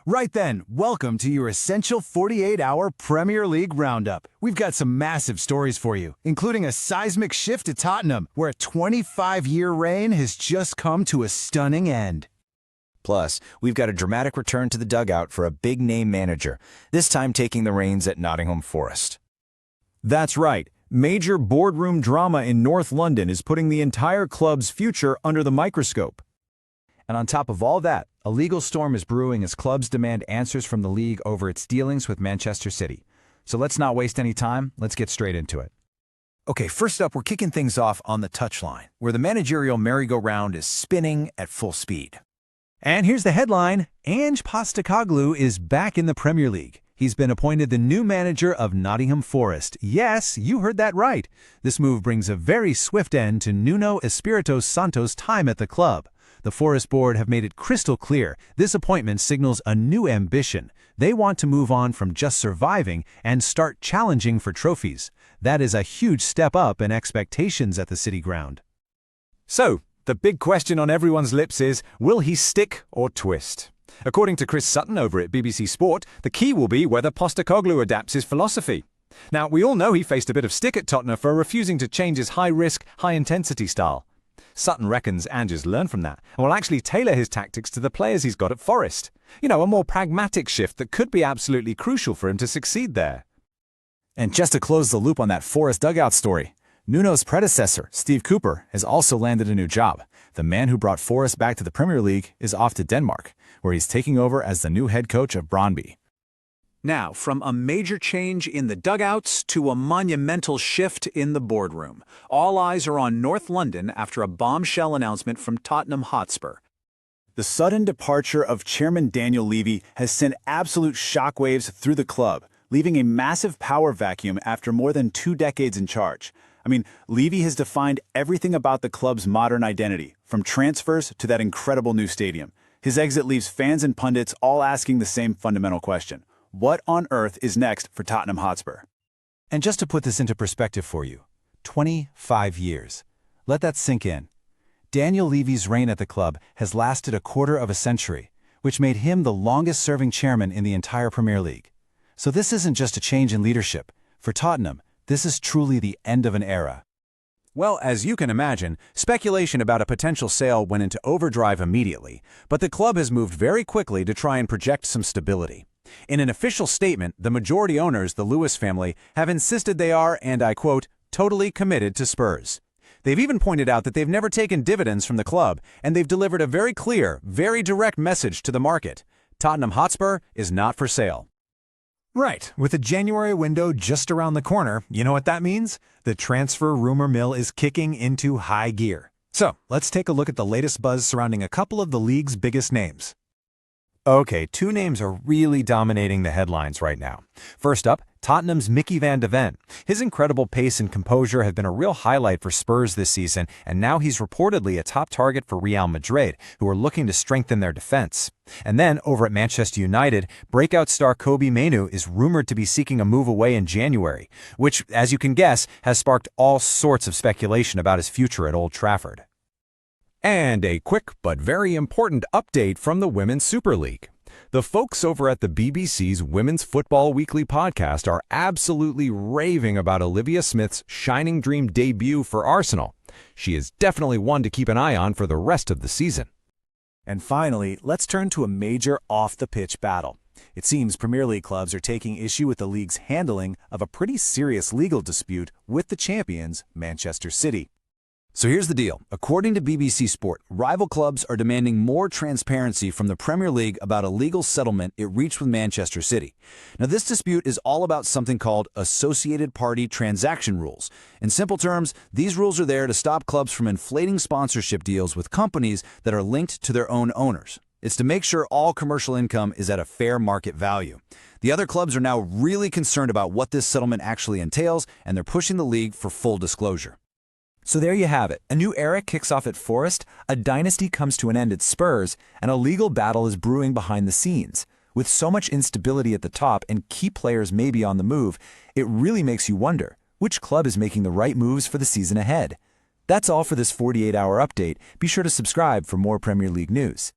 Right then, welcome to your essential 48-hour Premier League roundup. We've got some massive stories for you, including a seismic shift at Tottenham, where a 25-year reign has just come to a stunning end. Plus, we've got a dramatic return to the dugout for a big-name manager, this time taking the reins at Nottingham Forest. That's right. Major boardroom drama in North London is putting the entire club's future under the microscope. And on top of all that, a legal storm is brewing as clubs demand answers from the league over its dealings with Manchester City. So let's not waste any time, let's get straight into it. Okay, first up, we're kicking things off on the touchline, where the managerial merry-go-round is spinning at full speed. And here's the headline: Ange Postecoglou is back in the Premier League. He's been appointed the new manager of Nottingham Forest. Yes, you heard that right. This move brings a very swift end to Nuno Espirito Santo's time at the club. The Forest board have made it crystal clear this appointment signals a new ambition. They want to move on from just surviving and start challenging for trophies. That is a huge step up in expectations at the City ground. So, the big question on everyone's lips is, will he stick or twist? According to Chris Sutton over at BBC Sport, the key will be whether Postecoglou adapts his philosophy. Now, we all know he faced a bit of stick at Tottenham for refusing to change his high-risk, high-intensity style. Sutton reckons Ange has learned from that and will actually tailor his tactics to the players he's got at Forest. You know, a more pragmatic shift that could be absolutely crucial for him to succeed there. And just to close the loop on that Forest dugout story, Nuno's predecessor, Steve Cooper, has also landed a new job. The man who brought Forest back to the Premier League is off to Denmark, where he's taking over as the new head coach of Brøndby. Now, from a major change in the dugouts to a monumental shift in the boardroom, all eyes are on North London after a bombshell announcement from Tottenham Hotspur. The sudden departure of Chairman Daniel Levy has sent absolute shockwaves through the club, leaving a massive power vacuum after more than 2 decades in charge. I mean, Levy has defined everything about the club's modern identity, from transfers to that incredible new stadium. His exit leaves fans and pundits all asking the same fundamental question: what on earth is next for Tottenham Hotspur? And just to put this into perspective for you, 25 years. Let that sink in. Daniel Levy's reign at the club has lasted a quarter of a century, which made him the longest-serving chairman in the entire Premier League. So this isn't just a change in leadership. For Tottenham, this is truly the end of an era. Well, as you can imagine, speculation about a potential sale went into overdrive immediately, but the club has moved very quickly to try and project some stability. In an official statement, the majority owners, the Lewis family, have insisted they are, and I quote, totally committed to Spurs. They've even pointed out that they've never taken dividends from the club, and they've delivered a very clear, very direct message to the market: Tottenham Hotspur is not for sale. Right, with the January window just around the corner, you know what that means? The transfer rumor mill is kicking into high gear. So, let's take a look at the latest buzz surrounding a couple of the league's biggest names. Okay, 2 names are really dominating the headlines right now. First up, Tottenham's Micky van de Ven. His incredible pace and composure have been a real highlight for Spurs this season, and now he's reportedly a top target for Real Madrid, who are looking to strengthen their defense. And then, over at Manchester United, breakout star Kobbie Mainoo is rumored to be seeking a move away in January, which, as you can guess, has sparked all sorts of speculation about his future at Old Trafford. And a quick but very important update from the Women's Super League. The folks over at the BBC's Women's Football Weekly podcast are absolutely raving about Olivia Smith's shining dream debut for Arsenal. She is definitely one to keep an eye on for the rest of the season. And finally, let's turn to a major off-the-pitch battle. It seems Premier League clubs are taking issue with the league's handling of a pretty serious legal dispute with the champions, Manchester City. So here's the deal. According to BBC Sport, rival clubs are demanding more transparency from the Premier League about a legal settlement it reached with Manchester City. Now, this dispute is all about something called associated party transaction rules. In simple terms, these rules are there to stop clubs from inflating sponsorship deals with companies that are linked to their own owners. It's to make sure all commercial income is at a fair market value. The other clubs are now really concerned about what this settlement actually entails, and they're pushing the league for full disclosure. So there you have it. A new era kicks off at Forest, a dynasty comes to an end at Spurs, and a legal battle is brewing behind the scenes. With so much instability at the top and key players maybe on the move, it really makes you wonder, which club is making the right moves for the season ahead? That's all for this 48-hour update. Be sure to subscribe for more Premier League news.